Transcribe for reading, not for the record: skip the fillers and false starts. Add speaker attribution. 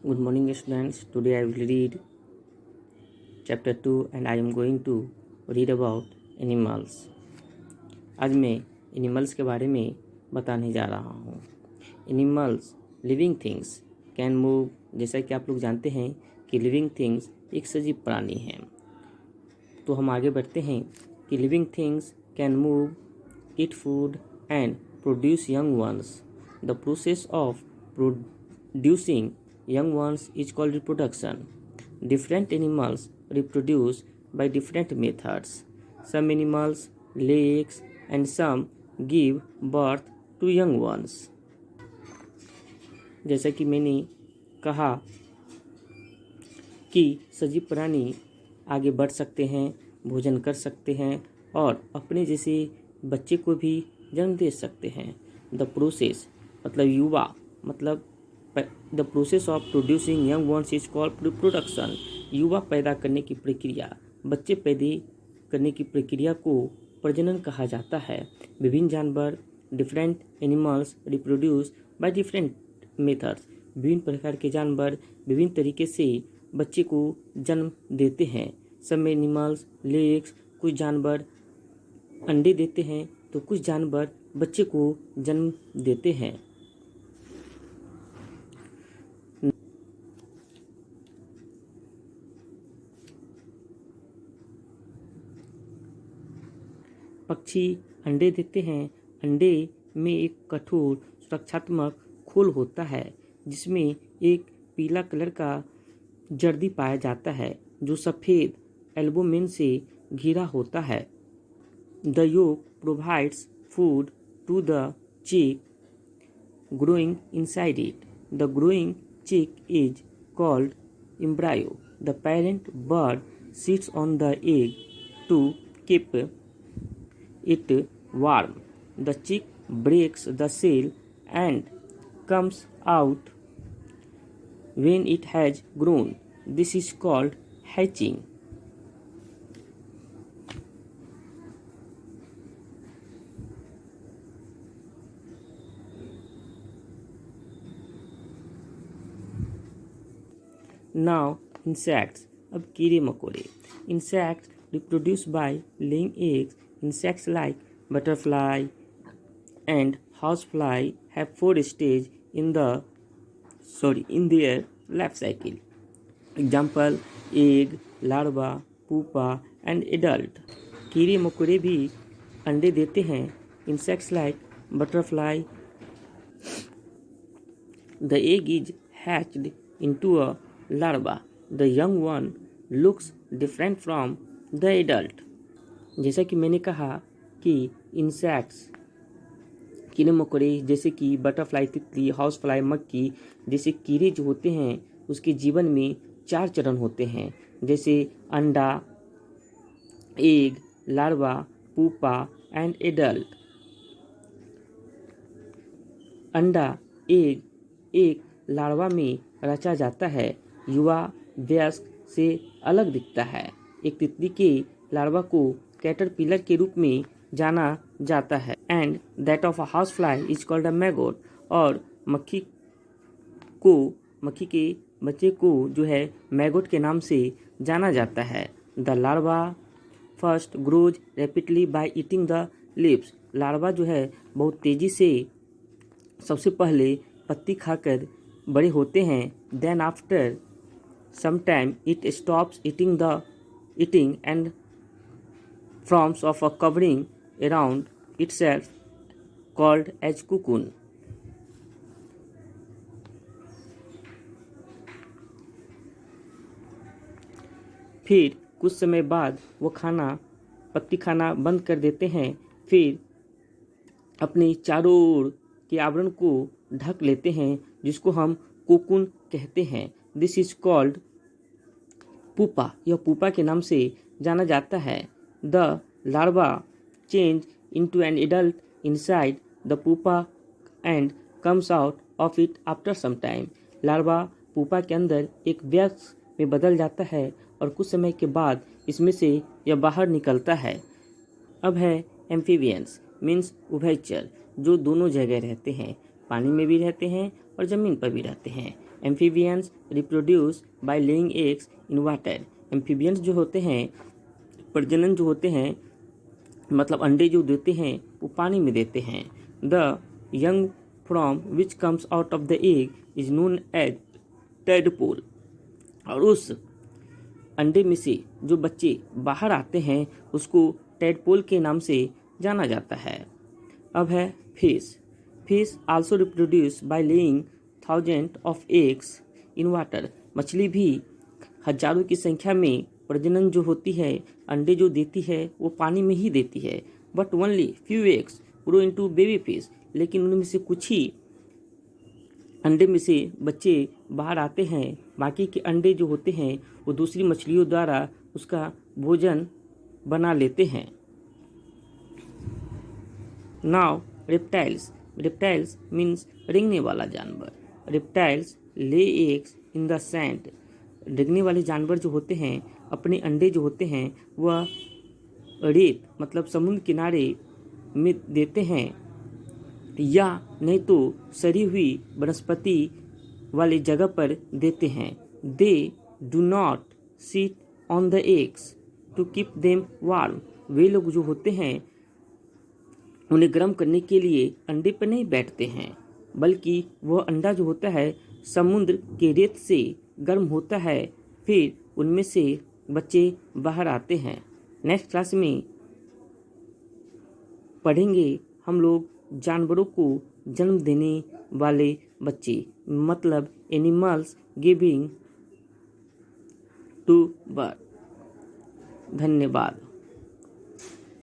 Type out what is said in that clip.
Speaker 1: Good morning students. Today I will read chapter 2 and I am going to read about animals. आज मैं animals के बारे में बताने जा रहा हूँ. Animals living things can move. जैसा कि आप लोग जानते हैं कि लिविंग थिंग्स एक सजीव प्राणी हैं. तो हम आगे बढ़ते हैं कि living things can move, eat food and produce young ones. The process of producing young ones is called reproduction. Different animals reproduce by different methods. Some animals lay eggs and some give birth to young ones. जैसा कि मैंने कहा कि सजीव प्राणी आगे बढ़ सकते हैं, भोजन कर सकते हैं और अपने जैसे बच्चे को भी जन्म दे सकते हैं. द प्रोसेस मतलब युवा मतलब the process of producing young ones is called reproduction. युवा पैदा करने की प्रक्रिया, बच्चे पैदा करने की प्रक्रिया को प्रजनन कहा जाता है. विभिन्न जानवर different animals reproduce by different methods. विभिन्न प्रकार के जानवर विभिन्न तरीके से बच्चे को जन्म देते हैं. Some animals lay eggs. कुछ जानवर अंडे देते हैं तो कुछ जानवर बच्चे को जन्म देते हैं. पक्षी अंडे देते हैं. अंडे में एक कठोर सुरक्षात्मक खोल होता है जिसमें एक पीला कलर का जर्दी पाया जाता है जो सफ़ेद एल्बुमिन से घिरा होता है. The yolk provides food to the chick growing inside it. The growing chick is called embryo. The parent bird sits on the egg to keep it warm. The chick breaks the shell and comes out when it has grown. This is called hatching. Now insects. अब कीड़े मकोड़े. Insects reproduce by laying eggs. Insects like butterfly and housefly have 4 stages in their life cycle. Example: egg, larva, pupa and adult. कीड़े मकोड़े भी अंडे देते हैं. Insects like butterfly. The egg is hatched into a larva. The young one looks different from the adult. जैसा कि मैंने कहा कि इंसेक्ट्स कीड़े मकोड़े जैसे कि बटरफ्लाई, तितली, हाउस फ्लाई, मक्खी जैसे कीड़े जो होते हैं उसके जीवन में 4 चरण होते हैं. जैसे अंडा, egg, larva, pupa and adult. अंडा एक लार्वा में रचा जाता है. युवा वयस्क से अलग दिखता है. एक तितली के लार्वा को कैटरपिलर के रूप में जाना जाता है. And that of a house fly is called a maggot. और मक्खी के बच्चे को जो है मैगोट के नाम से जाना जाता है. The larva first grows rapidly by eating the leaves. Larva जो है बहुत तेज़ी से सबसे पहले पत्ती खाकर बड़े होते हैं. Then after some time it stops eating and forms of a covering around itself called as cocoon. फिर कुछ समय बाद वो पत्ती खाना बंद कर देते हैं. फिर अपने चारों ओर के आवरण को ढक लेते हैं जिसको हम कोकून कहते हैं. This is called pupa. यह पुपा के नाम से जाना जाता है. The larva change into an adult inside the pupa and comes out of it after some time. Larva pupa के अंदर एक वयस्क में बदल जाता है और कुछ समय के बाद इसमें से यह बाहर निकलता है. अब है एम्फीबियंस मीन्स उभयचर, जो दोनों जगह रहते हैं. पानी में भी रहते हैं और ज़मीन पर भी रहते हैं। Amphibians reproduce by laying eggs in water. Amphibians जो होते हैं, प्रजनन जो होते हैं, मतलब अंडे जो देते हैं वो पानी में देते हैं। The young from which comes out of the egg is known as tadpole. और उस अंडे में से जो बच्चे बाहर आते हैं उसको टैडपोल के नाम से जाना जाता है। अब है fish. Fish also reproduce by laying thousand of eggs in water. मछली भी हजारों की संख्या में प्रजनन जो होती है, अंडे जो देती है वो पानी में ही देती है। But only few eggs grow into baby fish. लेकिन उनमें से कुछ ही अंडे में से बच्चे बाहर आते हैं, बाकी के अंडे जो होते हैं वो दूसरी मछलियों द्वारा उसका भोजन बना लेते हैं। Now reptiles. रेप्टाइल्स मीन्स रेंगने वाला जानवर। Reptiles lay eggs in the sand. रेंगने वाले जानवर जो होते हैं अपने अंडे जो होते हैं वह रेत मतलब समुद्र किनारे में देते हैं, या नहीं तो सड़ी हुई वनस्पति वाली जगह पर देते हैं। They do not sit on the eggs to keep them warm. वे लोग जो होते हैं उन्हें गर्म करने के लिए अंडे पर नहीं बैठते हैं, बल्कि वह अंडा जो होता है समुद्र के रेत से गर्म होता है, फिर उनमें से बच्चे बाहर आते हैं। नेक्स्ट क्लास में पढ़ेंगे हम लोग जानवरों को जन्म देने वाले बच्चे, मतलब एनिमल्स गिविंग टू बर्थ। धन्यवाद।